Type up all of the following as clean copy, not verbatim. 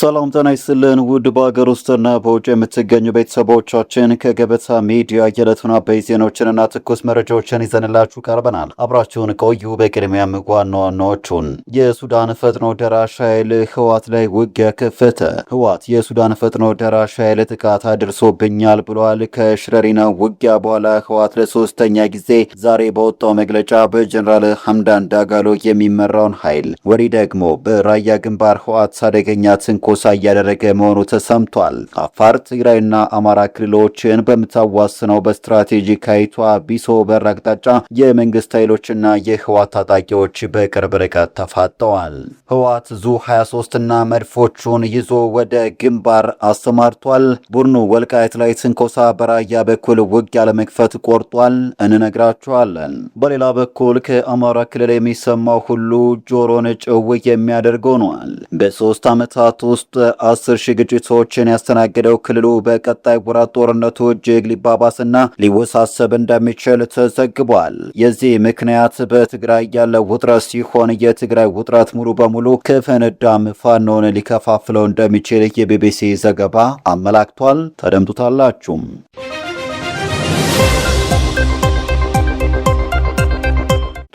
ሰላም ጤና ይስጥልን ውድ በአገር ውስጥና በውጭ የምትገኙ ቤተሰቦቻችን ከገበታ ሚዲያ የዕለቱን አበይት ዜናዎችንና ትኩስ መረጃዎችን ይዘንላችሁ ቀርበናል። አብራችሁን ቆዩ። በቅድሚያም ዋና ዋናዎቹን የሱዳን ፈጥኖ ደራሽ ኃይል ህወሓት ላይ ውጊያ ከፈተ። ህወሓት የሱዳን ፈጥኖ ደራሽ ኃይል ጥቃት አድርሶብኛል ብሏል። ከሽረሪና ውጊያ በኋላ ህወሓት ለሶስተኛ ጊዜ ዛሬ በወጣው መግለጫ በጀነራል ሐምዳን ዳጋሎ የሚመራውን ኃይል ወዲህ ደግሞ በራያ ግንባር ህወሓት አደገኛ ትንኮሳ እያደረገ መሆኑ ተሰምቷል። አፋር፣ ትግራይና አማራ ክልሎችን በምታዋስነው በስትራቴጂካዊቷ ቢሶ በር አቅጣጫ የመንግስት ኃይሎችና የህወሓት ታጣቂዎች በቅርብ ርቀት ተፋጠዋል። ህወሓት ዙ 23 እና መድፎቹን ይዞ ወደ ግንባር አሰማርቷል። ቡድኑ ወልቃይት ላይ ትንኮሳ በራያ በኩል ውጊያ ለመክፈት ቆርጧል። እንነግራችኋለን። በሌላ በኩል ከአማራ ክልል የሚሰማው ሁሉ ጆሮን ጭው የሚያደርገው ነዋል። በ3 ዓመታት ውስጥ 10,000 ግጭቶችን ያስተናገደው ክልሉ በቀጣይ ወራት ጦርነቱ እጅግ ሊባባስና ሊወሳሰብ እንደሚችል ተዘግቧል። የዚህ ምክንያት በትግራይ ያለው ውጥረት ሲሆን የትግራይ ውጥረት ሙሉ በሙሉ ከፈነዳም ፋኖን ሊከፋፍለው እንደሚችል የቢቢሲ ዘገባ አመላክቷል። ተደምጡታላችሁ።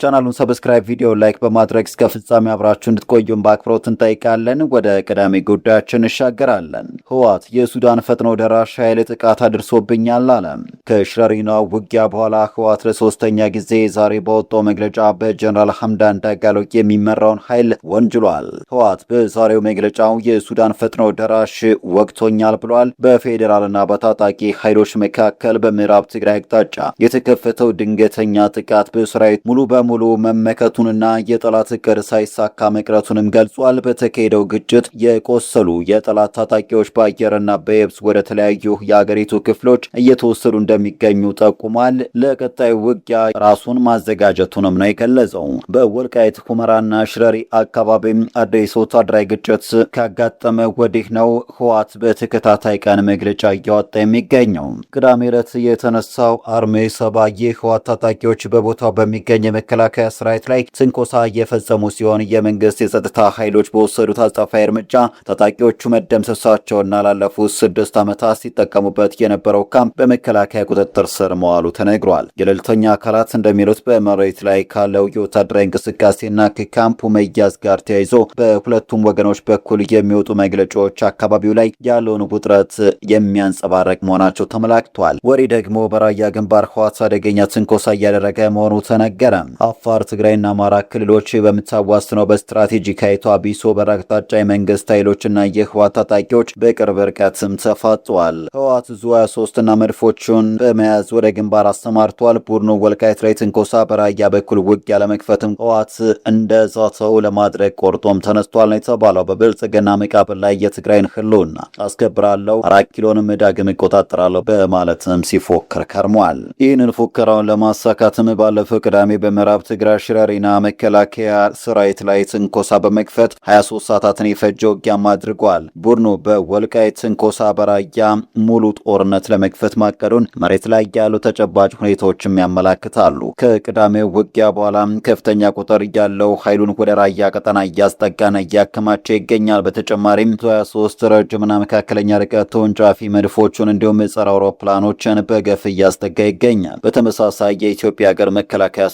ቻናሉን ሰብስክራይብ፣ ቪዲዮ ላይክ በማድረግ እስከ ፍጻሜ አብራችሁ እንድትቆዩን በአክብሮት እንጠይቃለን። ወደ ቀዳሚ ጉዳያችን እንሻገራለን። ህወሓት የሱዳን ፈጥኖ ደራሽ ኃይል ጥቃት አድርሶብኛል አለ። ከሽረሪና ውጊያ በኋላ ህወሓት ለሶስተኛ ጊዜ ዛሬ በወጣው መግለጫ በጀነራል ሐምዳን ዳጋሎ የሚመራውን ኃይል ወንጅሏል። ህወሓት በዛሬው መግለጫው የሱዳን ፈጥኖ ደራሽ ወግቶኛል ብሏል። በፌዴራልና በታጣቂ ኃይሎች መካከል በምዕራብ ትግራይ አቅጣጫ የተከፈተው ድንገተኛ ጥቃት በሰራዊት ሙሉ ሙሉ መመከቱንና የጠላት እቅድ ሳይሳካ መቅረቱንም ገልጿል። በተካሄደው ግጭት የቆሰሉ የጠላት ታጣቂዎች በአየርና በየብስ ወደ ተለያዩ የአገሪቱ ክፍሎች እየተወሰዱ እንደሚገኙ ጠቁሟል። ለቀጣይ ውጊያ ራሱን ማዘጋጀቱንም ነው የገለጸው። በወልቃይት ሁመራና ሽረሪ አካባቢም አዲስ ወታደራዊ ግጭት ካጋጠመ ወዲህ ነው ህወሓት በተከታታይ ቀን መግለጫ እያወጣ የሚገኘው። ቅዳሜ ዕለት የተነሳው አርሜ 70 የህወሓት ታጣቂዎች በቦታው በሚገኝ መከላከያ ሰራዊት ላይ ትንኮሳ እየፈጸሙ ሲሆን የመንግስት የጸጥታ ኃይሎች በወሰዱት አጸፋዊ እርምጃ ታጣቂዎቹ መደምሰሳቸውና ላለፉት 6 ዓመታት ሲጠቀሙበት የነበረው ካምፕ በመከላከያ ቁጥጥር ስር መዋሉ ተነግሯል። ገለልተኛ አካላት እንደሚሉት በመሬት ላይ ካለው የወታደራዊ እንቅስቃሴና ከካምፑ መያዝ ጋር ተያይዞ በሁለቱም ወገኖች በኩል የሚወጡ መግለጫዎች አካባቢው ላይ ያለውን ውጥረት የሚያንጸባረቅ መሆናቸው ተመላክቷል። ወሬ ደግሞ በራያ ግንባር ህወሓት አደገኛ ትንኮሳ እያደረገ መሆኑ ተነገረ። አፋር፣ ትግራይና አማራ ክልሎች በምታዋስነው በስትራቴጂካዊቷ ቢሶ በር አቅጣጫ የመንግስት ኃይሎችና የህወሓት ታጣቂዎች በቅርብ ርቀትም ተፋጠዋል። ህወሓት ዙ 23 እና መድፎቹን በመያዝ ወደ ግንባር አሰማርቷል። ቡድኑ ወልቃይት ላይ ትንኮሳ በራያ በኩል ውጊያ ለመክፈትም ህወሓት እንደዛተው ለማድረግ ቆርጦም ተነስቷል ነው የተባለው። በብልጽግና መቃብር ላይ የትግራይን ህልውና አስከብራለሁ፣ 4 ኪሎንም ዳግም እቆጣጠራለሁ በማለትም ሲፎክር ከርሟል። ይህንን ፉከራውን ለማሳካትም ባለፈው ቅዳሜ በምዕራብ ትግራይ ሽረሪና መከላከያ ሰራዊት ላይ ትንኮሳ በመክፈት 23 ሰዓታትን የፈጀ ውጊያም አድርጓል። ቡድኑ በወልቃይት ትንኮሳ በራያ ሙሉ ጦርነት ለመክፈት ማቀዱን መሬት ላይ ያሉ ተጨባጭ ሁኔታዎችም ያመላክታሉ። ከቅዳሜው ውጊያ በኋላ ከፍተኛ ቁጥር ያለው ኃይሉን ወደ ራያ ቀጠና እያስጠጋና እያከማቸ ይገኛል። በተጨማሪም 23 ረጅምና መካከለኛ ርቀት ተወንጫፊ መድፎቹን እንዲሁም የጸረ አውሮፕላኖችን በገፍ እያስጠጋ ይገኛል። በተመሳሳይ የኢትዮጵያ ሀገር መከላከያ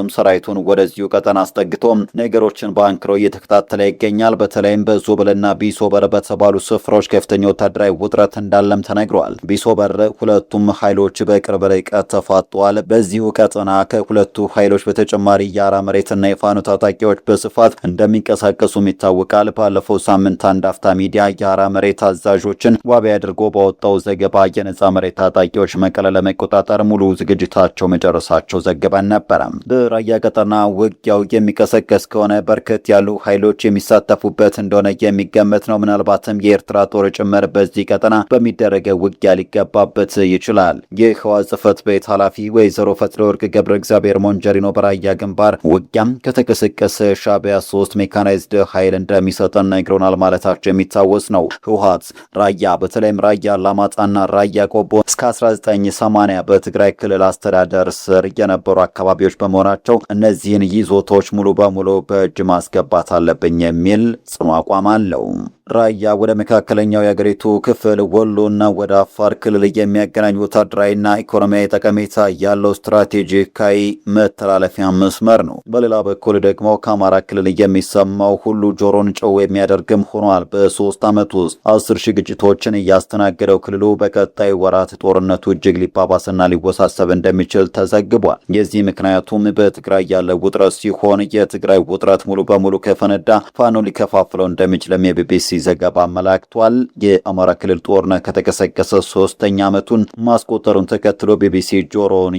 ሰራዊቱን ወደዚሁ ቀጠና አስጠግቶ ነገሮችን በአንክሮ እየተከታተለ ይገኛል። በተለይም በዞብልና ቢሶበር በተባሉ ስፍራዎች ከፍተኛ ወታደራዊ ውጥረት እንዳለም ተነግሯል። ቢሶበር ሁለቱም ኃይሎች በቅርብ ርቀት ተፋጠዋል። በዚሁ ቀጠና ከሁለቱ ኃይሎች በተጨማሪ የአራ መሬትና የፋኖ ታጣቂዎች በስፋት እንደሚንቀሳቀሱም ይታወቃል። ባለፈው ሳምንት አንድ አፍታ ሚዲያ የአራ መሬት አዛዦችን ዋቢ አድርጎ ባወጣው ዘገባ የነጻ መሬት ታጣቂዎች መቀለ ለመቆጣጠር ሙሉ ዝግጅታቸው መጨረሳቸው ዘግበን ነበር። በራያ ቀጠና ውጊያው የሚቀሰቀስ ከሆነ በርከት ያሉ ኃይሎች የሚሳተፉበት እንደሆነ የሚገመት ነው። ምናልባትም የኤርትራ ጦር ጭምር በዚህ ቀጠና በሚደረገው ውጊያ ሊገባበት ይችላል። የህወሓት ጽሕፈት ቤት ኃላፊ ወይዘሮ ፈትለወርቅ ገብረ እግዚአብሔር ሞንጀሪኖ በራያ ግንባር ውጊያም ከተቀሰቀሰ ሻዕቢያ 3 ሜካናይዝድ ኃይል እንደሚሰጠን ነግሮናል ማለታቸው የሚታወስ ነው። ህወሓት ራያ በተለይም ራያ አላማጣና ራያ ቆቦ እስከ 1980 በትግራይ ክልል አስተዳደር ስር የነበሩ አካባቢዎች በመሆናቸው እነዚህን ይዞታዎች ሙሉ በሙሉ በእጅ ማስገባት አለብኝ የሚል ጽኑ አቋም አለው። ራያ ወደ መካከለኛው የአገሪቱ ክፍል ወሎና ወደ አፋር ክልል የሚያገናኝ ወታደራዊና ኢኮኖሚያዊ ጠቀሜታ ያለው ስትራቴጂካዊ መተላለፊያ መስመር ነው። በሌላ በኩል ደግሞ ከአማራ ክልል የሚሰማው ሁሉ ጆሮን ጨው የሚያደርግም ሆኗል። በ3 ዓመት ውስጥ 10,000 ግጭቶችን እያስተናገደው ክልሉ በቀጣይ ወራት ጦርነቱ እጅግ ሊባባስና ሊወሳሰብ እንደሚችል ተዘግቧል። የዚህ ምክንያቱም በትግራይ ያለው ውጥረት ሲሆን የትግራይ ውጥረት ሙሉ በሙሉ ከፈነዳ ፋኖ ሊከፋፍለው እንደሚችልም የቢቢሲ ዘገባ አመላክቷል። የአማራ ክልል ጦርነት ከተቀሰቀሰ 3ኛ ዓመቱን ማስቆጠሩን ተከትሎ ቢቢሲ ጆሮን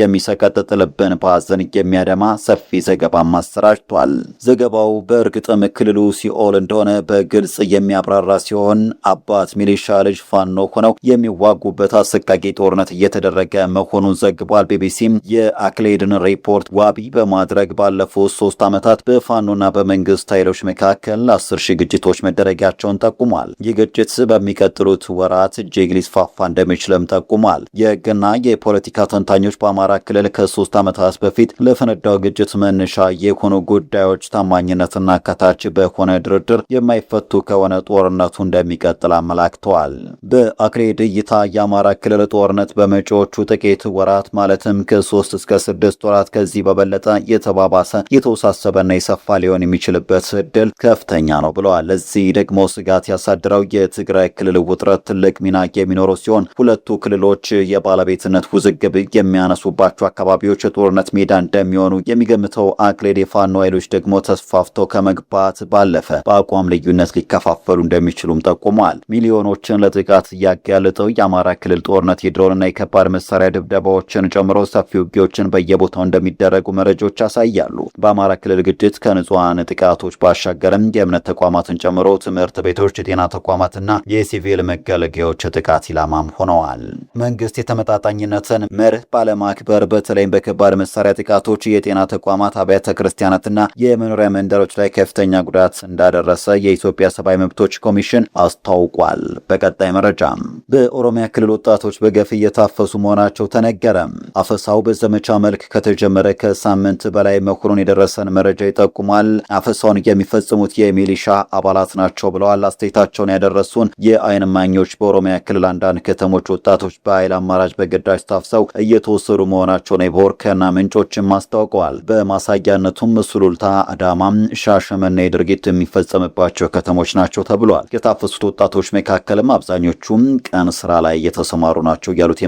የሚሰቀጥጥ ልብን በሐዘን የሚያደማ ሰፊ ዘገባ ማሰራጭቷል። ዘገባው በእርግጥም ክልሉ ሲኦል እንደሆነ በግልጽ የሚያብራራ ሲሆን አባት ሚሊሻ ልጅ ፋኖ ሆነው የሚዋጉበት አሰቃቂ ጦርነት እየተደረገ መሆኑን ዘግቧል። ቢቢሲም የአክሌድን ሪፖርት ዋቢ በማድረግ ባለፉት 3 ዓመታት በፋኖና በመንግስት ኃይሎች መካከል 10,000 ግጭቶች መደረጋቸውን ጠቁሟል። ይህ ግጭት በሚቀጥሉት ወራት እጅግ ሊስፋፋ እንደሚችልም ጠቁሟል። የህግና የፖለቲካ ተንታኞች በአማራ ክልል ከ3 ዓመታት በፊት ለፈነዳው ግጭት መነሻ የሆኑ ጉዳዮች ታማኝነትና ከታች በሆነ ድርድር የማይፈቱ ከሆነ ጦርነቱ እንደሚቀጥል አመላክተዋል። በአክሌድ እይታ የአማራ ክልል ጦርነት በመጪዎቹ ጥቂት ወራት ማለትም ከ3 እስከ 6 ወራት ከዚህ በበለጠ የተባባሰ የተወሳሰበና የሰፋ ሊሆን የሚችልበት እድል ከፍተኛ ነው ብለዋል። ለዚህ ደግሞ ስጋት ያሳደረው የትግራይ ክልል ውጥረት ትልቅ ሚና የሚኖረው ሲሆን ሁለቱ ክልሎች የባለቤትነት ውዝግብ የሚያነሱባቸው አካባቢዎች የጦርነት ሜዳ እንደሚሆኑ የሚገምተው አክሌድ የፋኖ ኃይሎች ደግሞ ተስፋፍተው ከመግባት ባለፈ በአቋም ልዩነት ሊከፋፈሉ እንደሚችሉም ጠቁመዋል። ሚሊዮኖችን ለጥቃት እያጋለጠው የአማራ ክልል ጦርነት የድሮንና የከባድ መሳሪያ ድብደባዎችን ጨምሮ ሰፊ ውጊያዎችን በየቦታው እንደሚደረጉ መረጃዎች ያሳያሉ። በአማራ ክልል ግጭት ከንጹሃን ጥቃቶች ባሻገርም የእምነት ተቋማትን ጨምሮ ትምህርት ቤቶች፣ የጤና ተቋማትና የሲቪል መገልገያዎች ጥቃት ኢላማም ሆነዋል። መንግስት የተመጣጣኝነትን መርህ ባለማክበር በተለይም በከባድ መሳሪያ ጥቃቶች የጤና ተቋማት፣ አብያተ ክርስቲያናትና የመኖሪያ መንደሮች ላይ ከፍተኛ ጉዳት እንዳደረሰ የኢትዮጵያ ሰብአዊ መብቶች ኮሚሽን አስታውቋል። በቀጣይ መረጃም በኦሮሚያ ክልል ወጣቶች በገፍ እየታፈሱ መሆናቸው ተነገረ። አፈሳው በዘመቻ መልክ ከተጀመረ ከሳምንት በላይ መሆኑን የደረሰን መረጃ ይጠቁማል። አፈሳውን የሚፈጽሙት የሚሊሻ አባላት ናቸው ብለዋል አስተያየታቸውን ያደረሱን የአይን እማኞች። በኦሮሚያ ክልል አንዳንድ ከተሞች ወጣቶች በኃይል አማራጭ በግዳጅ ታፍሰው እየተወሰዱ መሆናቸውን የቦርከና ምንጮችም አስታውቀዋል። በማሳያነቱም ሱሉልታ፣ አዳማም፣ ሻሸመኔ ድርጊት የሚፈጸምባቸው ከተሞች ናቸው ተብሏል። የታፈሱት ወጣቶች መካከልም አብዛኞቹም ቀን ስራ ላይ የተሰማሩ ናቸው ያሉት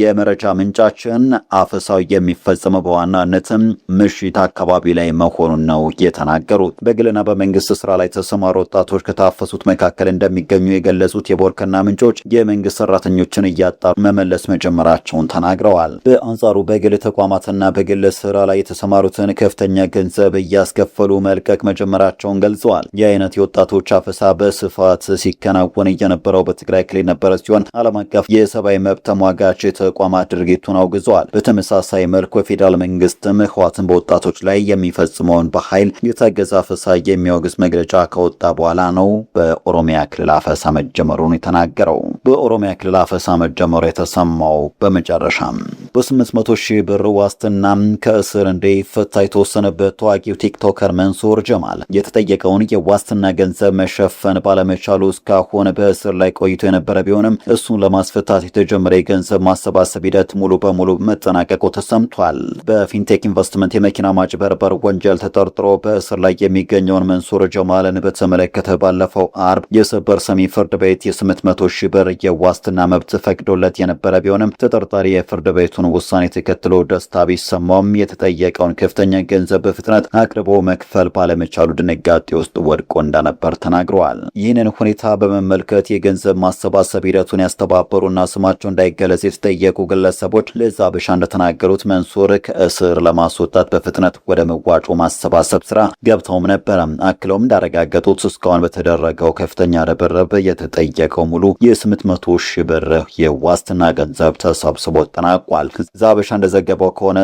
የመረጃ ምንጫችን አፈሳው የሚፈጸመው በዋናነትም ምሽት አካባቢ ላይ መሆኑን ነው የተናገሩት። በግልና በመንግስት ስራ ላይ የተሰማሩ ወጣቶች ከታፈሱት መካከል እንደሚገኙ የገለጹት የቦርከና ምንጮች የመንግስት ሰራተኞችን እያጣሩ መመለስ መጀመራቸውን ተናግረዋል። በአንጻሩ በግል ተቋማትና በግል ስራ ላይ የተሰማሩትን ከፍተኛ ገንዘብ እያስከፈሉ መልቀቅ መጀመራቸውን ገልጸዋል። የአይነት የወጣቶች አፈሳ በስፋት ሲከናወን የነበረው በትግራይ ክልል ነበረ ሲሆን ዓለም አቀፍ የሰብአዊ መብት ተሟጋች ተቋማት ድርጊቱን አውግዘዋል። በተመሳሳይ መልኩ የፌዴራል መንግስትም ህወሓትን በወጣቶች ላይ የሚፈጽመውን በኃይል የታገዘ አፈሳ የሚያወግዝ መግለጫ ከወጣ በኋላ ነው በኦሮሚያ ክልል አፈሳ መጀመሩን የተናገረው። በኦሮሚያ ክልል አፈሳ መጀመሩ የተሰማው በመጨረሻም በ800,000 ብር ዋስትና ከእስር እንዲፈታ የተወሰነበት ታዋቂው ቲክቶከር መንሱር ጀማል የተጠየቀውን የዋስትና ገንዘብ መሸፈን ባለመቻሉ እስካሁን በእስር ላይ ቆይቶ የነበረ ቢሆንም እሱን ለማስፈታት የተጀመረ የገንዘብ ማሰባሰብ ሂደት ሙሉ በሙሉ መጠናቀቁ ተሰምቷል። በፊንቴክ ኢንቨስትመንት የመኪና ማጭበርበር ወንጀል ተጠርጥሮ በእስር ላይ የሚገኘውን መንሱር ጀማልን በተመለከተ ባለፈው አርብ የሰበር ሰሚ ፍርድ ቤት የ800,000 ብር የዋስትና መብት ፈቅዶለት የነበረ ቢሆንም ተጠርጣሪ የፍርድ ቤቱን ውሳኔ ተከትሎ ደስታ ቢሰማውም የተጠየቀውን ከፍተኛ ገንዘብ በፍጥነት አቅርቦ መክፈል ባለመቻሉ ድንጋጤ ውስጥ ወድቆ እንደነበር ተናግረዋል። ይህንን ሁኔታ በመመልከት የገንዘብ ማሰባሰብ ሂደቱን ያስተባበሩና ስማቸው እንዳይገለጽ የተጠየቁ ግለሰቦች ለዛብሻ እንደተናገሩት መንሱር ከእስር ለማስወጣት በፍጥነት ወደ መዋጮ ማሰባሰብ ስራ ገብተውም ነበረ። አክለውም እንዳረጋገጡት እስካሁን በተደረገው ከፍተኛ ርብርብ የተጠየቀው ሙሉ የ800,000 ብር የዋስትና ገንዘብ ተሰብስቦ ተጠናቋል። ዛብሻ እንደዘገበው ከሆነ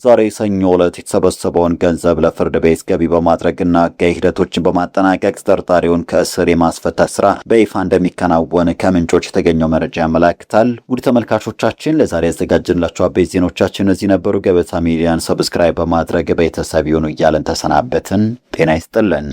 ዛሬ ሰኞ ዕለት የተሰበሰበውን ገንዘብ ለፍርድ ቤት ገቢ በማድረግና ሕጋዊ ሂደቶችን በማጠናቀቅ ተጠርጣሪውን ከእስር የማስፈታት ስራ በይፋ እንደሚከናወን ከምንጮች የተገኘው መረጃ ያመለክታል። ውድ ተመልካቾቻችን ለዛሬ ያዘጋጀንላችሁ አበይት ዜናዎቻችን እነዚህ ነበሩ። ገበታ ሚዲያን ሰብስክራይብ በማድረግ ቤተሰብ ይሁኑ እያለን ተሰናበትን። ጤና ይስጥልን።